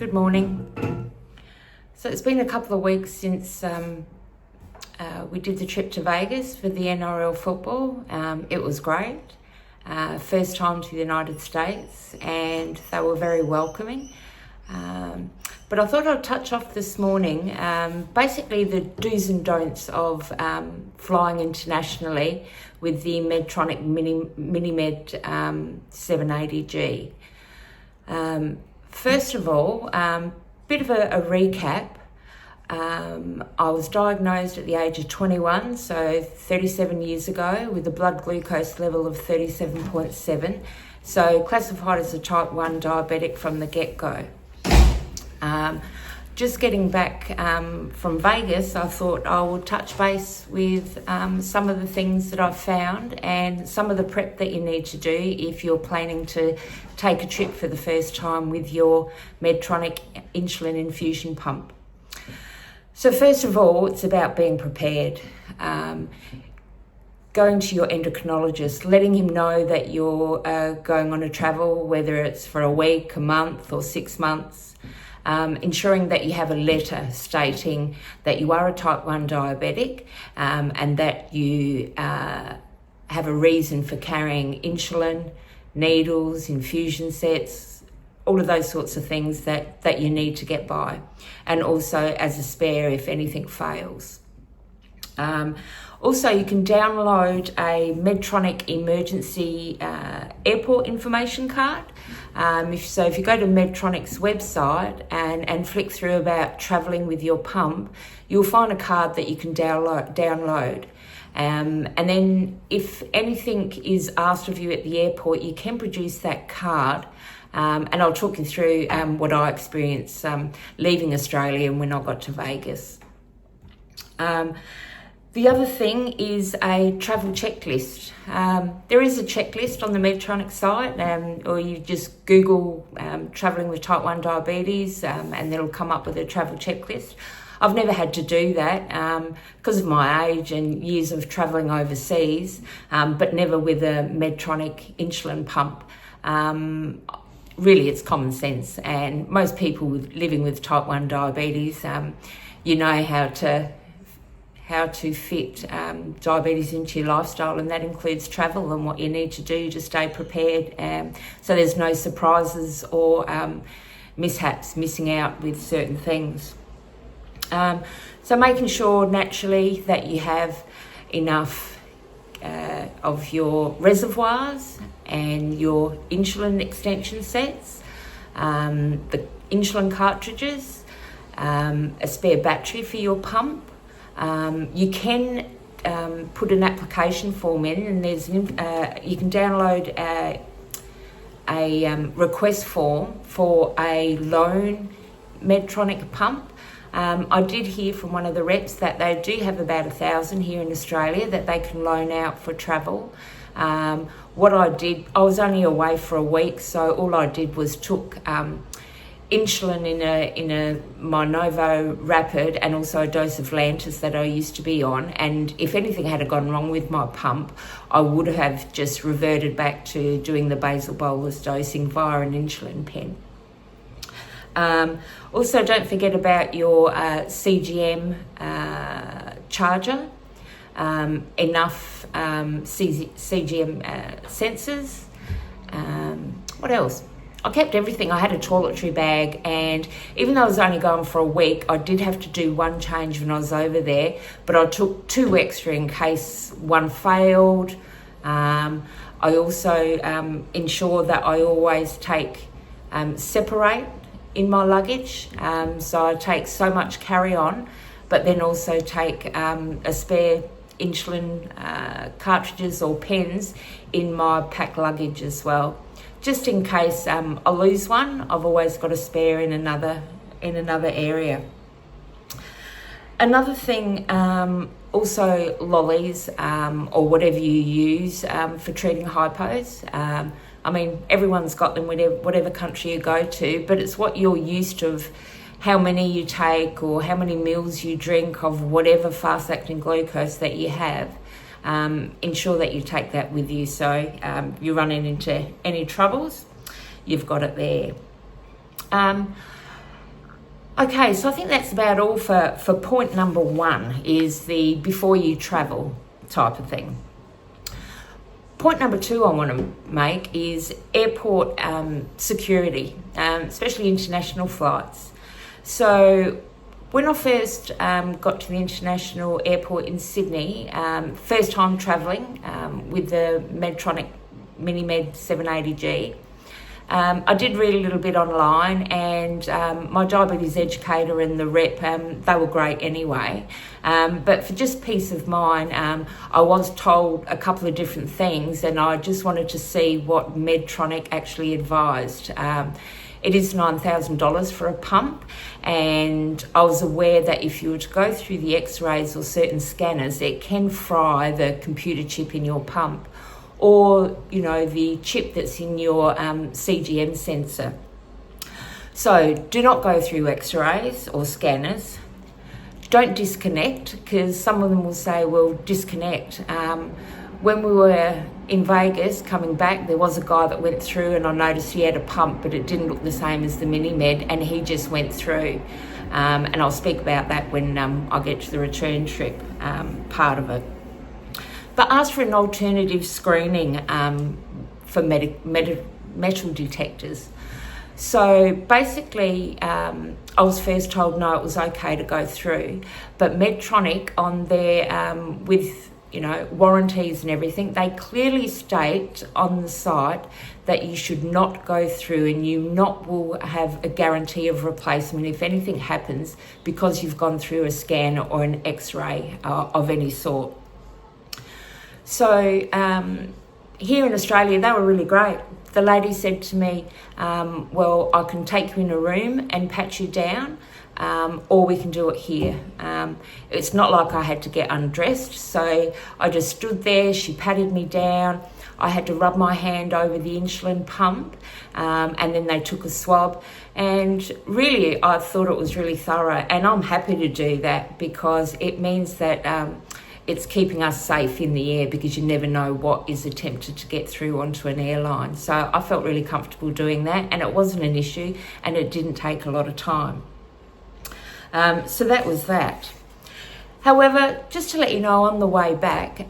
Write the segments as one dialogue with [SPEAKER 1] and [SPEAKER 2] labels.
[SPEAKER 1] Good morning. So it's been a couple of weeks since we did the trip to Vegas for the NRL football. It was great. First time to the United States, and they were very welcoming. But I thought I'd touch off this morning, basically the do's and don'ts of flying internationally with the Medtronic MiniMed 780G. First of all, bit of a recap. I was diagnosed at the age of 21, so 37 years ago, with a blood glucose level of 37.7, so classified as a type 1 diabetic from the get-go. Just getting back from Vegas, I thought I would touch base with some of the things that I've found and some of the prep that you need to do if you're planning to take a trip for the first time with your Medtronic insulin infusion pump. So first of all, it's about being prepared. Going to your endocrinologist, letting him know that you're going on a travel, whether it's for a week, a month or 6 months. Ensuring that you have a letter stating that you are a type 1 diabetic and that you have a reason for carrying insulin, needles, infusion sets, all of those sorts of things that you need to get by, and also as a spare if anything fails. Also, you can download a Medtronic emergency airport information card. If you go to Medtronic's website and flick through about travelling with your pump, you'll find a card that you can download. And then if anything is asked of you at the airport, you can produce that card. And I'll talk you through what I experienced leaving Australia and when I got to Vegas. The other thing is a travel checklist. There is a checklist on the Medtronic site, or you just Google travelling with type 1 diabetes and it'll come up with a travel checklist. I've never had to do that because of my age and years of travelling overseas, but never with a Medtronic insulin pump. Really, it's common sense, and most people living with type 1 diabetes, you know how to fit diabetes into your lifestyle, and that includes travel and what you need to do to stay prepared, so there's no surprises or mishaps, missing out with certain things. So making sure naturally that you have enough of your reservoirs and your insulin extension sets, the insulin cartridges, a spare battery for your pump. You can put an application form in, and you can download a request form for a loan Medtronic pump. I did hear from one of the reps that they do have about 1,000 here in Australia that they can loan out for travel. What I did, I was only away for a week, so all I did was took insulin in a Novo Rapid and also a dose of Lantus that I used to be on, and if anything had gone wrong with my pump, I would have just reverted back to doing the basal bolus dosing via an insulin pen. Also, don't forget about your CGM charger, enough CGM sensors. What else? I kept everything. I had a toiletry bag, and even though I was only going for a week, I did have to do one change when I was over there, but I took 2 extra in case one failed. I also ensure that I always take separate in my luggage, so I take so much carry-on, but then also take a spare insulin cartridges or pens in my pack luggage as well. Just in case I lose one, I've always got a spare in another area. Another thing, also lollies or whatever you use for treating hypos. I mean, everyone's got them whatever country you go to, but it's what you're used to, of how many you take or how many meals you drink of whatever fast-acting glucose that you have. Ensure that you take that with you, so you're running into any troubles, you've got it there. Okay, so I think that's about all for point number one, is the before you travel type of thing. Point number two I want to make is airport security, especially international flights. So when I first got to the international airport in Sydney, first time travelling with the Medtronic MiniMed 780G, I did read a little bit online, and my diabetes educator and the rep, they were great anyway. But for just peace of mind, I was told a couple of different things, and I just wanted to see what Medtronic actually advised. It is $9,000 for a pump, and I was aware that if you were to go through the x-rays or certain scanners, it can fry the computer chip in your pump, or, you know, the chip that's in your CGM sensor. So do not go through x-rays or scanners. Don't disconnect, because some of them will say, well, disconnect. When we were in Vegas coming back, there was a guy that went through, and I noticed he had a pump, but it didn't look the same as the MiniMed, and he just went through. And I'll speak about that when I get to the return trip part of it. But ask for an alternative screening for metal detectors. So basically, I was first told no, it was okay to go through. But Medtronic, on their with warranties and everything, they clearly state on the site that you should not go through, and you will have a guarantee of replacement if anything happens, because you've gone through a scan or an X-ray of any sort. So here in Australia, they were really great. The lady said to me, well, I can take you in a room and pat you down, or we can do it here. It's not like I had to get undressed, so I just stood there, she patted me down, I had to rub my hand over the insulin pump, and then they took a swab, and really I thought it was really thorough, and I'm happy to do that, because it means that it's keeping us safe in the air, because you never know what is attempted to get through onto an airline. So I felt really comfortable doing that, and it wasn't an issue, and it didn't take a lot of time. So that was that. However, just to let you know, on the way back,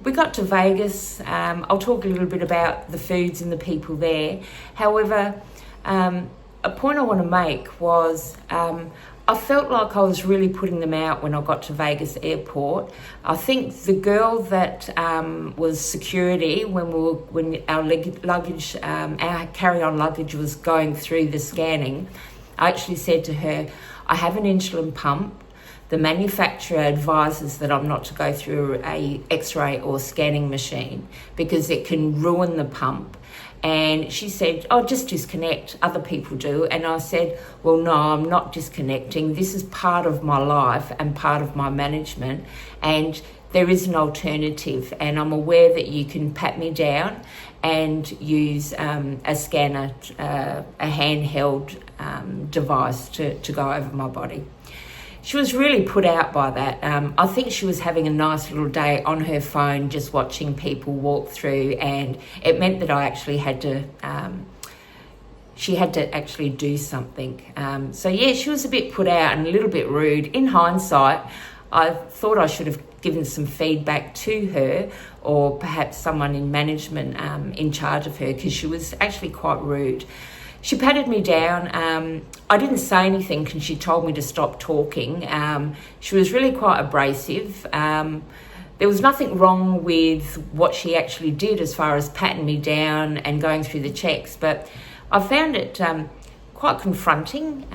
[SPEAKER 1] we got to Vegas. I'll talk a little bit about the foods and the people there. However, a point I want to make was I felt like I was really putting them out when I got to Vegas airport. I think the girl that was security when our luggage, our carry-on luggage was going through the scanning, I actually said to her, I have an insulin pump. The manufacturer advises that I'm not to go through a X-ray or scanning machine, because it can ruin the pump. And she said, oh, just disconnect, other people do. And I said, well, no, I'm not disconnecting. This is part of my life and part of my management, and there is an alternative. And I'm aware that you can pat me down and use a scanner, a handheld device to go over my body. She was really put out by that. I think she was having a nice little day on her phone, just watching people walk through, and it meant that I actually had to, she had to actually do something. So yeah, she was a bit put out and a little bit rude. In hindsight, I thought I should have given some feedback to her, or perhaps someone in management in charge of her, because she was actually quite rude. She patted me down. I didn't say anything because she told me to stop talking. She was really quite abrasive. There was nothing wrong with what she actually did as far as patting me down and going through the checks, but I found it quite confronting,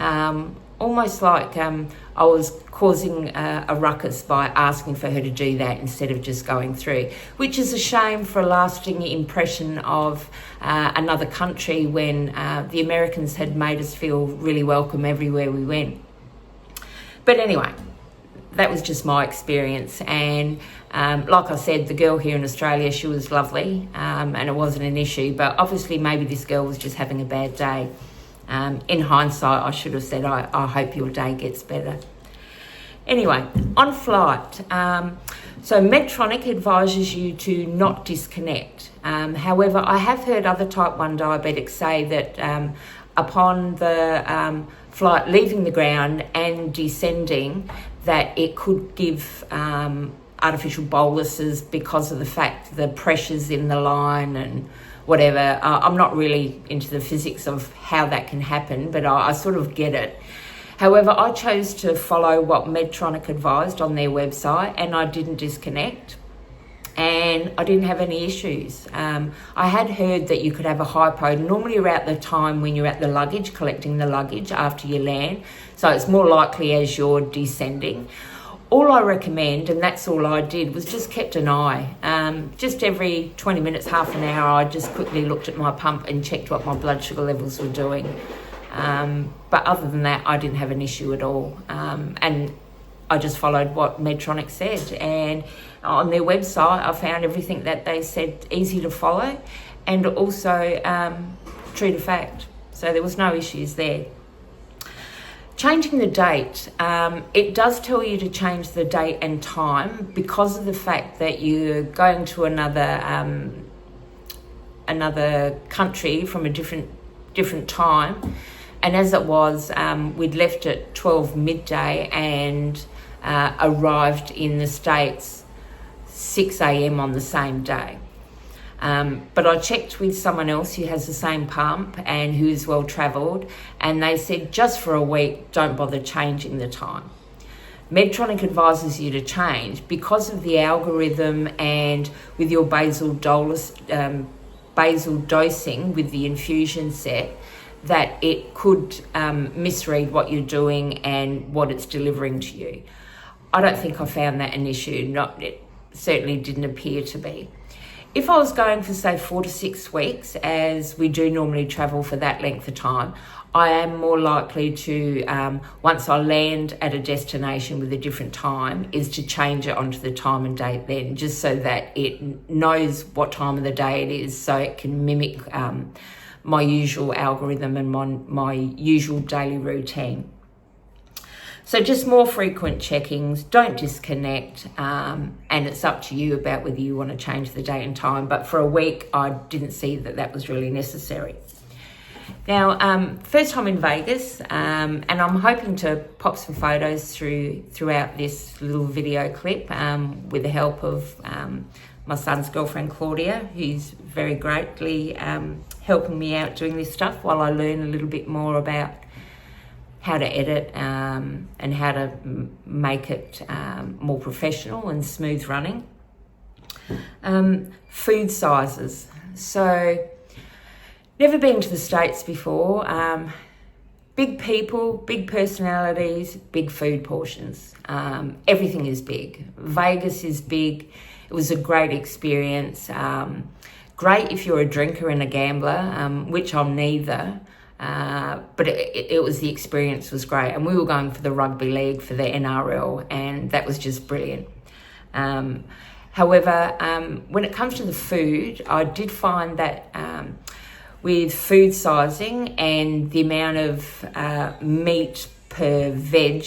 [SPEAKER 1] almost like I was causing a ruckus by asking for her to do that instead of just going through, which is a shame for a lasting impression of another country when the Americans had made us feel really welcome everywhere we went. But anyway, that was just my experience, and like I said, the girl here in Australia, she was lovely, and it wasn't an issue, but obviously maybe this girl was just having a bad day. In hindsight, I should have said, I hope your day gets better. Anyway, on flight, so Medtronic advises you to not disconnect. However, I have heard other type 1 diabetics say that upon the flight leaving the ground and descending, that it could give artificial boluses because of the fact the pressures in the line and whatever. I'm not really into the physics of how that can happen, but I sort of get it. However, I chose to follow what Medtronic advised on their website, and I didn't disconnect, and I didn't have any issues. I had heard that you could have a hypo normally around the time when you're at the luggage, collecting the luggage after you land, so it's more likely as you're descending. All I recommend, and that's all I did, was just kept an eye. Just every 20 minutes, half an hour, I just quickly looked at my pump and checked what my blood sugar levels were doing. But other than that, I didn't have an issue at all. And I just followed what Medtronic said. And on their website, I found everything that they said easy to follow and also true to fact. So there was no issues there. Changing the date, it does tell you to change the date and time because of the fact that you're going to another country from a different time. And as it was, we'd left at 12 midday and arrived in the States 6 a.m. on the same day. But I checked with someone else who has the same pump and who is well travelled, and they said just for a week, don't bother changing the time. Medtronic advises you to change because of the algorithm and with your basal dosing with the infusion set, that it could misread what you're doing and what it's delivering to you. I don't think I found that an issue. It certainly didn't appear to be. If I was going for, say, 4 to 6 weeks, as we do normally travel for that length of time, I am more likely to, once I land at a destination with a different time, is to change it onto the time and date then, just so that it knows what time of the day it is, so it can mimic my usual algorithm and my usual daily routine. So just more frequent checkings, don't disconnect, and it's up to you about whether you want to change the date and time. But for a week, I didn't see that was really necessary. Now, first time in Vegas, and I'm hoping to pop some photos throughout this little video clip with the help of my son's girlfriend, Claudia, who's very greatly helping me out doing this stuff while I learn a little bit more about how to edit and how to make it more professional and smooth running. Food sizes. So, never been to the States before. Big people, big personalities, big food portions. Everything is big. Vegas is big. It was a great experience. Great if you're a drinker and a gambler, which I'm neither. But it was, the experience was great, and we were going for the rugby league for the NRL, and that was just brilliant. However, when it comes to the food, I did find that with food sizing and the amount of meat per veg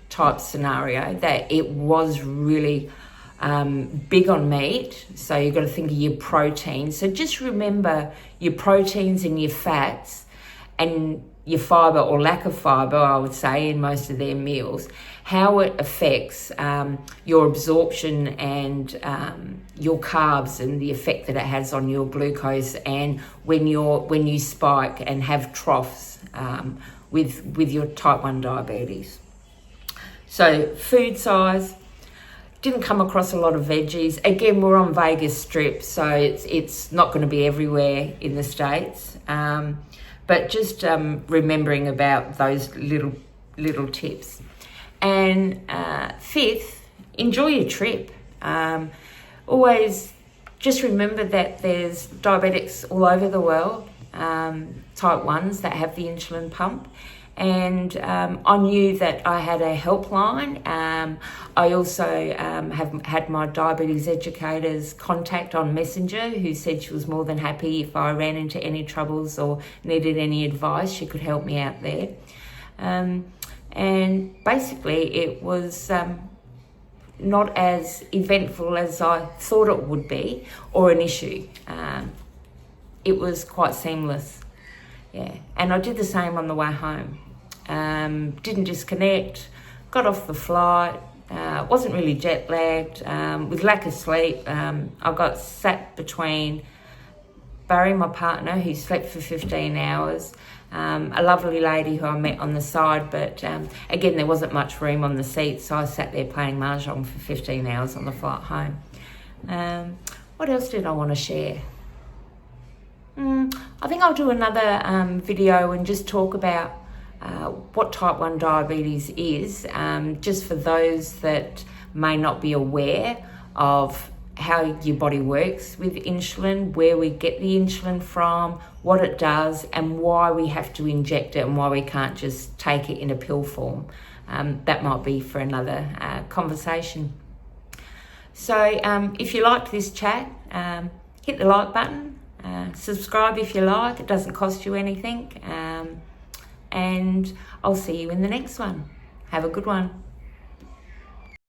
[SPEAKER 1] type scenario, that it was really big on meat. So you've got to think of your protein. So just remember your proteins and your fats and your fibre or lack of fibre, I would say, in most of their meals, how it affects your absorption and your carbs and the effect that it has on your glucose, and when you spike and have troughs with your type 1 diabetes. So food size, didn't come across a lot of veggies. Again, we're on Vegas Strip, so it's not going to be everywhere in the States. But just remembering about those little tips. And fifth, enjoy your trip. Always just remember that there's diabetics all over the world, type 1s that have the insulin pump. And I knew that I had a helpline. I also have had my diabetes educator's contact on Messenger, who said she was more than happy if I ran into any troubles or needed any advice, she could help me out there. And basically it was not as eventful as I thought it would be, or an issue. It was quite seamless. Yeah, and I did the same on the way home. Didn't disconnect, got off the flight, wasn't really jet lagged, with lack of sleep. I got sat between Barry, my partner, who slept for 15 hours, a lovely lady who I met on the side, but again, there wasn't much room on the seat, so I sat there playing mahjong for 15 hours on the flight home. What else did I want to share? I think I'll do another video and just talk about what type 1 diabetes is, just for those that may not be aware of how your body works with insulin, where we get the insulin from, what it does, and why we have to inject it and why we can't just take it in a pill form. That might be for another conversation. So if you liked this chat, hit the like button, subscribe if you like, it doesn't cost you anything, and I'll see you in the next one. Have a good one.